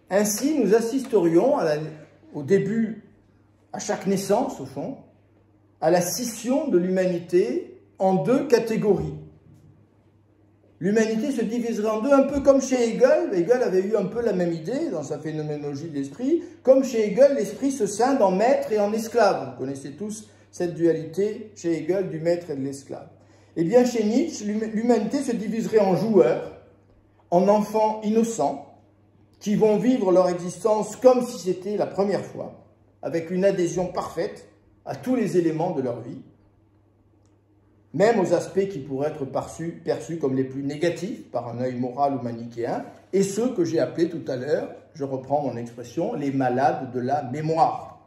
Ainsi, nous assisterions au début, à chaque naissance, au fond, à la scission de l'humanité en deux catégories. L'humanité se diviserait en deux, un peu comme chez Hegel. Hegel avait eu un peu la même idée dans sa phénoménologie de l'esprit. Comme chez Hegel, l'esprit se scinde en maître et en esclave. Vous connaissez tous cette dualité chez Hegel du maître et de l'esclave. Eh bien, chez Nietzsche, l'humanité se diviserait en joueurs, en enfants innocents, qui vont vivre leur existence comme si c'était la première fois, avec une adhésion parfaite à tous les éléments de leur vie, même aux aspects qui pourraient être perçus comme les plus négatifs par un œil moral ou manichéen, et ceux que j'ai appelés tout à l'heure, je reprends mon expression, les malades de la mémoire.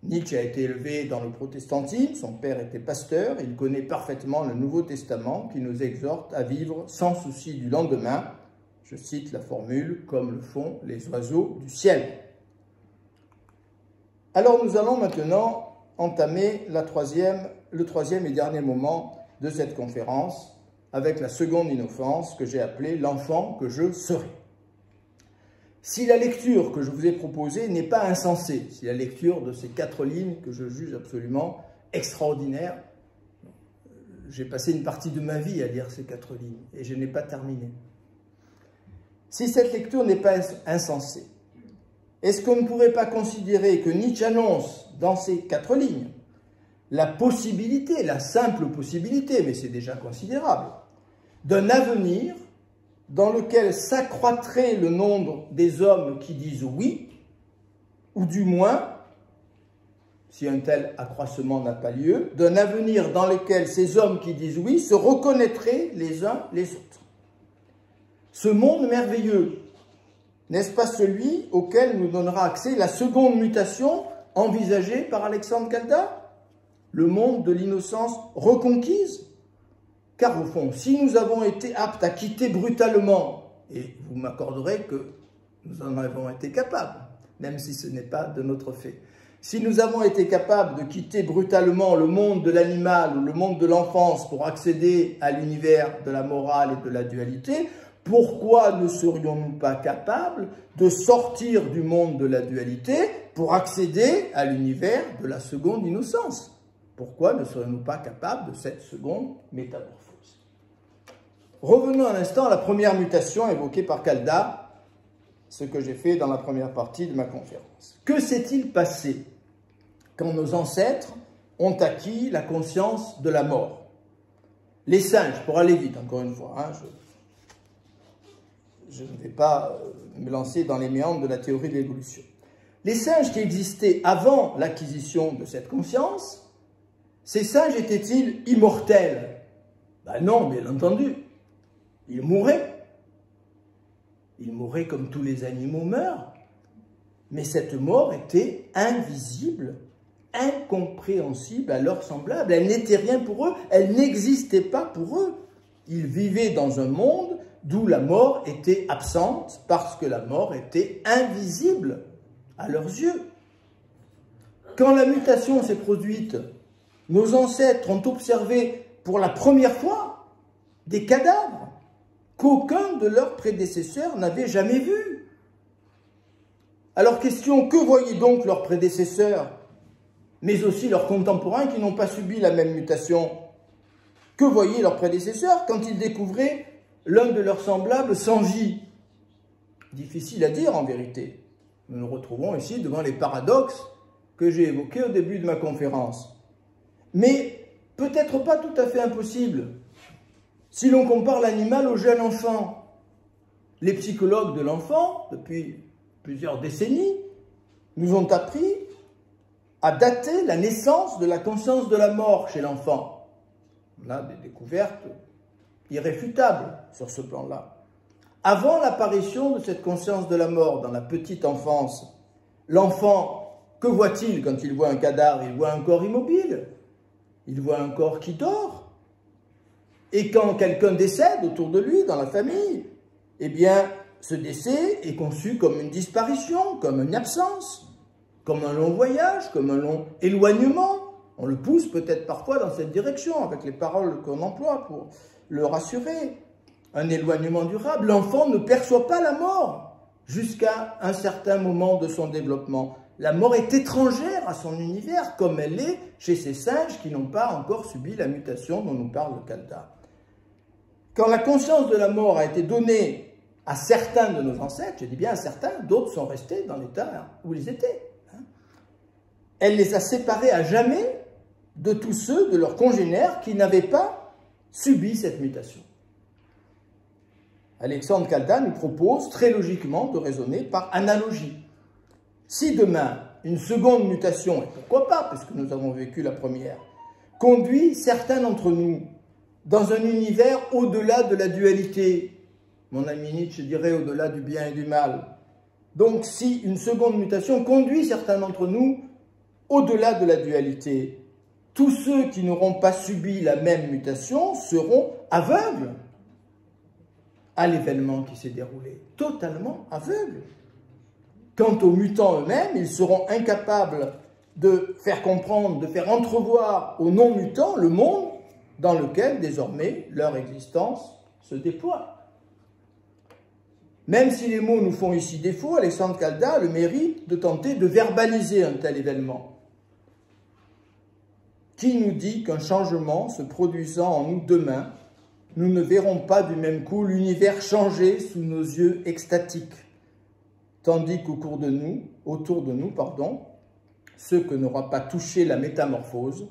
Nietzsche a été élevé dans le protestantisme, son père était pasteur, il connaît parfaitement le Nouveau Testament qui nous exhorte à vivre sans souci du lendemain, je cite la formule, comme le font les oiseaux du ciel. Alors nous allons maintenant entamer le troisième et dernier moment de cette conférence avec la seconde innocence que j'ai appelée l'enfant que je serai. si la lecture que je vous ai proposée n'est pas insensée, si la lecture de ces 4 lignes que je juge absolument extraordinaires, j'ai passé une partie de ma vie à lire ces 4 lignes et je n'ai pas terminé. Si cette lecture n'est pas insensée, est-ce qu'on ne pourrait pas considérer que Nietzsche annonce dans ces 4 lignes la possibilité, la simple possibilité, mais c'est déjà considérable, d'un avenir dans lequel s'accroîtrait le nombre des hommes qui disent oui, ou du moins, si un tel accroissement n'a pas lieu, d'un avenir dans lequel ces hommes qui disent oui se reconnaîtraient les uns les autres. Ce monde merveilleux, n'est-ce pas celui auquel nous donnera accès la seconde mutation envisagée par Alexandre Caldas? Le monde de l'innocence reconquise? Car au fond, si nous avons été aptes à quitter brutalement, et vous m'accorderez que nous en avons été capables, même si ce n'est pas de notre fait, si nous avons été capables de quitter brutalement le monde de l'animal ou le monde de l'enfance pour accéder à l'univers de la morale et de la dualité, pourquoi ne serions-nous pas capables de sortir du monde de la dualité pour accéder à l'univers de la seconde innocence? Pourquoi ne serions-nous pas capables de cette seconde métamorphose? Revenons un instant à la première mutation évoquée par Caldas, ce que j'ai fait dans la première partie de ma conférence. Que s'est-il passé quand nos ancêtres ont acquis la conscience de la mort? Les singes, pour aller vite encore une fois, hein, je ne vais pas me lancer dans les méandres de la théorie de l'évolution. Les singes qui existaient avant l'acquisition de cette conscience, ces singes étaient-ils immortels? Ben non, bien entendu. Ils mouraient. Ils mouraient comme tous les animaux meurent. Mais cette mort était invisible, incompréhensible à leurs semblables. Elle n'était rien pour eux, elle n'existait pas pour eux. Ils vivaient dans un monde d'où la mort était absente parce que la mort était invisible à leurs yeux. Quand la mutation s'est produite, nos ancêtres ont observé pour la première fois des cadavres qu'aucun de leurs prédécesseurs n'avait jamais vus. Alors question, que voyaient donc leurs prédécesseurs, mais aussi leurs contemporains qui n'ont pas subi la même mutation? Que voyaient leurs prédécesseurs quand ils découvraient l'un de leurs semblables sans vie? Difficile à dire en vérité. Nous nous retrouvons ici devant les paradoxes que j'ai évoqués au début de ma conférence. Mais peut-être pas tout à fait impossible. Si l'on compare l'animal au jeune enfant, les psychologues de l'enfant, depuis plusieurs décennies, nous ont appris à dater la naissance de la conscience de la mort chez l'enfant. On a des découvertes irréfutables sur ce plan-là. Avant l'apparition de cette conscience de la mort dans la petite enfance, l'enfant, que voit-il quand il voit un cadavre? Il voit un corps immobile, il voit un corps qui dort. Et quand quelqu'un décède autour de lui, dans la famille, eh bien, ce décès est conçu comme une disparition, comme une absence, comme un long voyage, comme un long éloignement. On le pousse peut-être parfois dans cette direction, avec les paroles qu'on emploie pour le rassurer. Un éloignement durable. L'enfant ne perçoit pas la mort jusqu'à un certain moment de son développement. La mort est étrangère à son univers, comme elle est chez ces singes qui n'ont pas encore subi la mutation dont nous parle Caldas. Quand la conscience de la mort a été donnée à certains de nos ancêtres, je dis bien à certains, d'autres sont restés dans l'état où ils étaient. Elle les a séparés à jamais de tous ceux de leurs congénères qui n'avaient pas subi cette mutation. Alexandre Caldas nous propose très logiquement de raisonner par analogie. Si demain, une seconde mutation, et pourquoi pas, puisque nous avons vécu la première, conduit certains d'entre nous dans un univers au-delà de la dualité, mon ami Nietzsche dirait au-delà du bien et du mal. Donc si une seconde mutation conduit certains d'entre nous au-delà de la dualité, tous ceux qui n'auront pas subi la même mutation seront aveugles à l'événement qui s'est déroulé, totalement aveugles. Quant aux mutants eux-mêmes, ils seront incapables de faire comprendre, de faire entrevoir aux non-mutants le monde dans lequel désormais leur existence se déploie. Même si les mots nous font ici défaut, Alexandre Calda a le mérite de tenter de verbaliser un tel événement. Qui nous dit qu'un changement se produisant en nous demain, nous ne verrons pas du même coup l'univers changer sous nos yeux extatiques, tandis qu'autour de nous, ceux que n'aura pas touché la métamorphose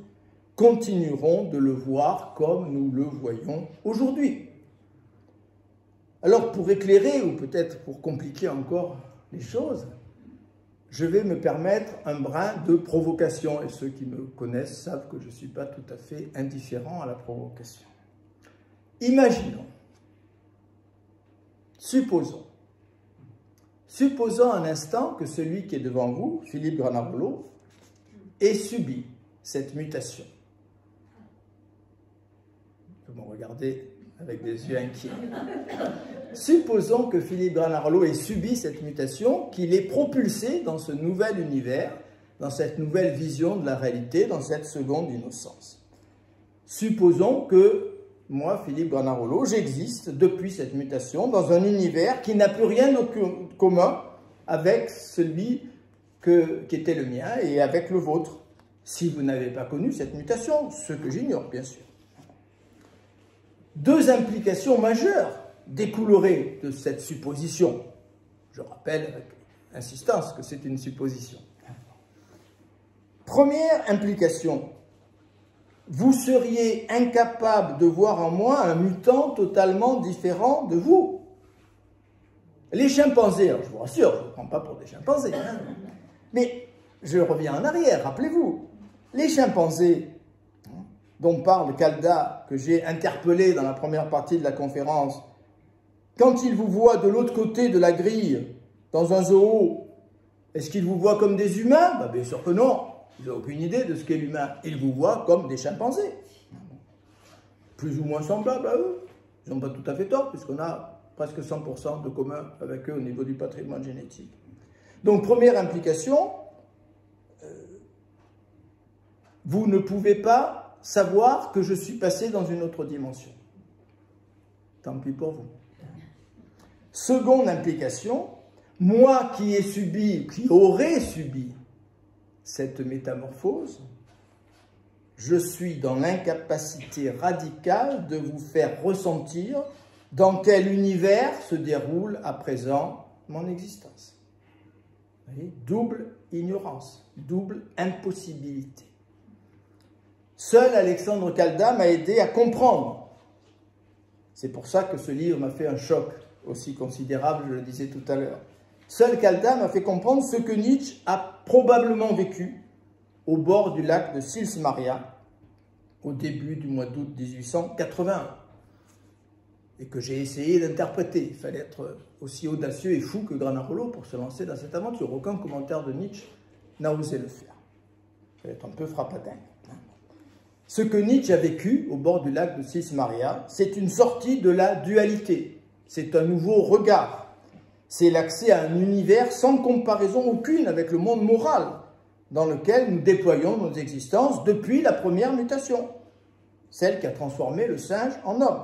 continueront de le voir comme nous le voyons aujourd'hui. Alors, pour éclairer, ou peut-être pour compliquer encore les choses, je vais me permettre un brin de provocation. Et ceux qui me connaissent savent que je ne suis pas tout à fait indifférent à la provocation. Imaginons, supposons un instant que celui qui est devant vous, Philippe Granarolo, ait subi cette mutation. Vous me regardez avec des yeux inquiets. Supposons que Philippe Granarolo ait subi cette mutation, qu'il est propulsé dans ce nouvel univers, dans cette nouvelle vision de la réalité, dans cette seconde innocence. Supposons que moi, Philippe Granarolo, j'existe depuis cette mutation dans un univers qui n'a plus rien de commun avec celui qui était le mien et avec le vôtre, si vous n'avez pas connu cette mutation, ce que j'ignore bien sûr. Deux implications majeures découleraient de cette supposition. Je rappelle avec insistance que c'est une supposition. Première implication, vous seriez incapable de voir en moi un mutant totalement différent de vous. Les chimpanzés, alors je vous rassure, je ne vous prends pas pour des chimpanzés, hein, mais je reviens en arrière, rappelez-vous, les chimpanzés dont parle Calda, que j'ai interpellé dans la première partie de la conférence, quand ils vous voient de l'autre côté de la grille, dans un zoo, est-ce qu'ils vous voient comme des humains? Ben, bien sûr que non, ils n'ont aucune idée de ce qu'est l'humain. Ils vous voient comme des chimpanzés, plus ou moins semblables à eux. Ils n'ont pas tout à fait tort, puisqu'on a presque 100% de commun avec eux au niveau du patrimoine génétique. Donc, première implication, vous ne pouvez pas savoir que je suis passé dans une autre dimension. Tant pis pour vous. Seconde implication, moi qui ai subi, qui aurais subi cette métamorphose, je suis dans l'incapacité radicale de vous faire ressentir dans quel univers se déroule à présent mon existence. Vous voyez, double ignorance, double impossibilité. Seul Alexandre Calda m'a aidé à comprendre. C'est pour ça que ce livre m'a fait un choc aussi considérable, je le disais tout à l'heure. Seul Calda m'a fait comprendre ce que Nietzsche a probablement vécu au bord du lac de Sils Maria au début du mois d'août 1881 et que j'ai essayé d'interpréter. Il fallait être aussi audacieux et fou que Granarolo pour se lancer dans cette aventure. Aucun commentaire de Nietzsche n'a osé le faire. Il fallait être un peu frappadingue. Ce que Nietzsche a vécu au bord du lac de Sils Maria, c'est une sortie de la dualité. C'est un nouveau regard. C'est l'accès à un univers sans comparaison aucune avec le monde moral dans lequel nous déployons nos existences depuis la première mutation, celle qui a transformé le singe en homme.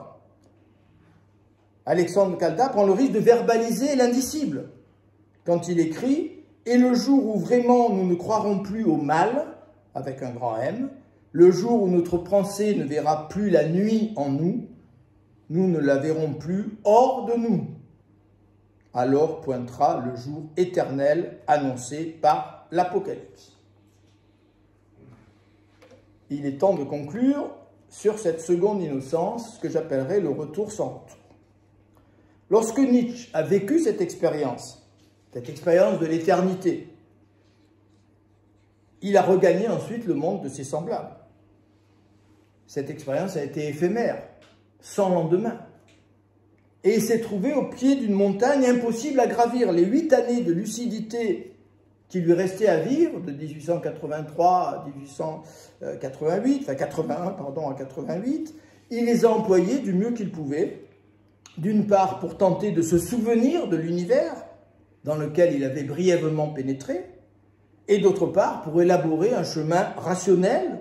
Alexandre Calda prend le risque de verbaliser l'indicible quand il écrit « Et le jour où vraiment nous ne croirons plus au mal, avec un grand M, le jour où notre pensée ne verra plus la nuit en nous, nous ne la verrons plus hors de nous. Alors pointera le jour éternel annoncé par l'Apocalypse. » Il est temps de conclure sur cette seconde innocence, ce que j'appellerais le retour sans retour. Lorsque Nietzsche a vécu cette expérience de l'éternité, il a regagné ensuite le monde de ses semblables. Cette expérience a été éphémère, sans lendemain. Et il s'est trouvé au pied d'une montagne impossible à gravir. Les 8 années de lucidité qui lui restaient à vivre, de 1883 à 1888, enfin 81, pardon, à 88, il les a employées du mieux qu'il pouvait, d'une part pour tenter de se souvenir de l'univers dans lequel il avait brièvement pénétré, et d'autre part pour élaborer un chemin rationnel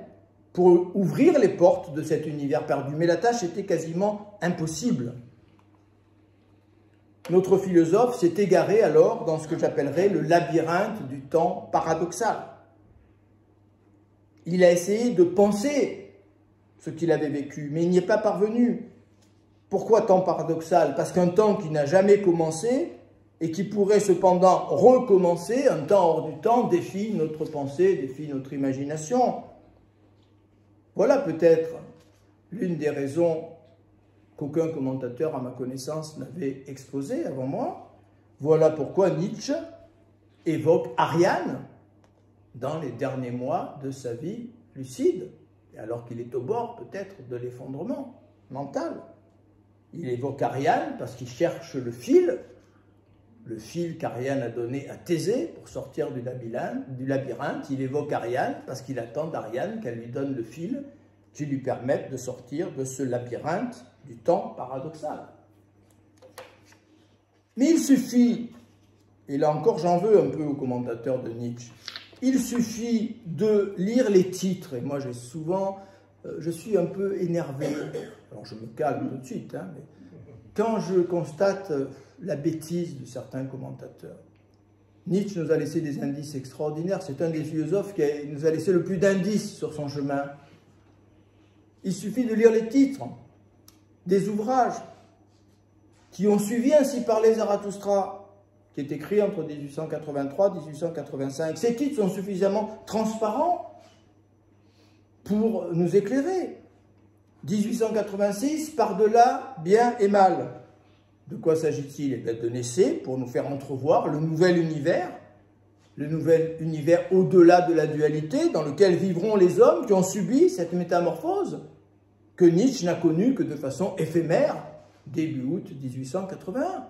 pour ouvrir les portes de cet univers perdu. Mais la tâche était quasiment impossible. notre philosophe s'est égaré alors dans ce que j'appellerais le labyrinthe du temps paradoxal. Il a essayé de penser ce qu'il avait vécu, mais il n'y est pas parvenu. Pourquoi temps paradoxal? Parce qu'un temps qui n'a jamais commencé et qui pourrait cependant recommencer, un temps hors du temps, défie notre pensée, défie notre imagination. Voilà peut-être l'une des raisons qu'aucun commentateur, à ma connaissance, n'avait exposé avant moi. Voilà pourquoi Nietzsche évoque Ariane dans les derniers mois de sa vie lucide, alors qu'il est au bord peut-être de l'effondrement mental. Il évoque Ariane parce qu'il cherche le fil qu'Ariane a donné à Thésée pour sortir du labyrinthe. Il évoque Ariane parce qu'il attend d'Ariane qu'elle lui donne le fil qui lui permette de sortir de ce labyrinthe du temps paradoxal. Mais il suffit, et là encore j'en veux un peu aux commentateurs de Nietzsche, il suffit de lire les titres, et moi je suis un peu énervé, alors je me calme tout de suite, hein, mais quand je constate la bêtise de certains commentateurs. Nietzsche nous a laissé des indices extraordinaires, c'est un des philosophes qui nous a laissé le plus d'indices sur son chemin. Il suffit de lire les titres des ouvrages qui ont suivi Ainsi parlait Zarathustra, qui est écrit entre 1883 et 1885. Ces titres sont suffisamment transparents pour nous éclairer. 1886, par-delà bien et mal. De quoi s'agit-il? Eh bien, de naisser pour nous faire entrevoir le nouvel univers au-delà de la dualité, dans lequel vivront les hommes qui ont subi cette métamorphose que Nietzsche n'a connue que de façon éphémère, début août 1881.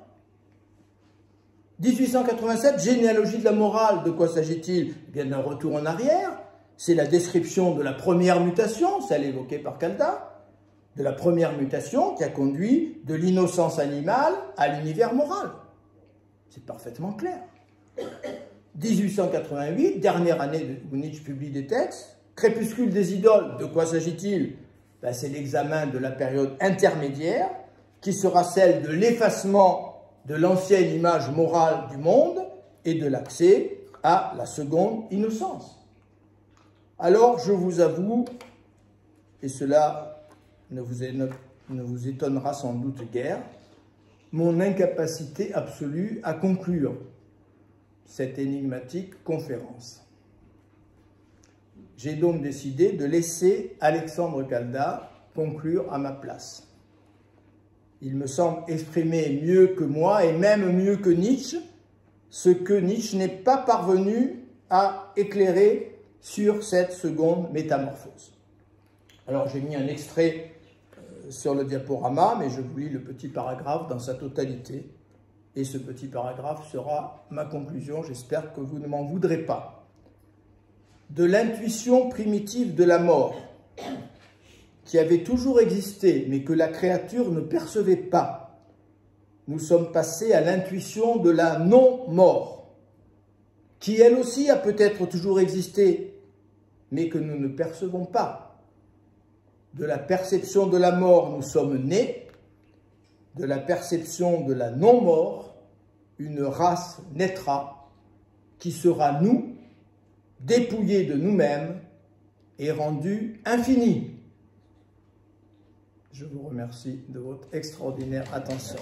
1887, généalogie de la morale, de quoi s'agit-il? Eh bien, d'un retour en arrière, c'est la description de la première mutation, celle évoquée par Caldat, de la première mutation qui a conduit de l'innocence animale à l'univers moral. C'est parfaitement clair. 1888, dernière année où Nietzsche publie des textes, crépuscule des idoles, de quoi s'agit-il? Ben, c'est l'examen de la période intermédiaire, qui sera celle de l'effacement de l'ancienne image morale du monde et de l'accès à la seconde innocence. Alors, je vous avoue, et cela ne vous étonnera sans doute guère, mon incapacité absolue à conclure cette énigmatique conférence. J'ai donc décidé de laisser Alexandre Caldat conclure à ma place. Il me semble exprimer mieux que moi, et même mieux que Nietzsche, ce que Nietzsche n'est pas parvenu à éclairer sur cette seconde métamorphose. Alors j'ai mis un extrait sur le diaporama, mais je vous lis le petit paragraphe dans sa totalité. Et ce petit paragraphe sera ma conclusion, j'espère que vous ne m'en voudrez pas. De l'intuition primitive de la mort, qui avait toujours existé, mais que la créature ne percevait pas, nous sommes passés à l'intuition de la non-mort, qui elle aussi a peut-être toujours existé, mais que nous ne percevons pas. De la perception de la mort, nous sommes nés. De la perception de la non-mort, une race naîtra qui sera nous, dépouillée de nous-mêmes et rendue infinie. Je vous remercie de votre extraordinaire attention.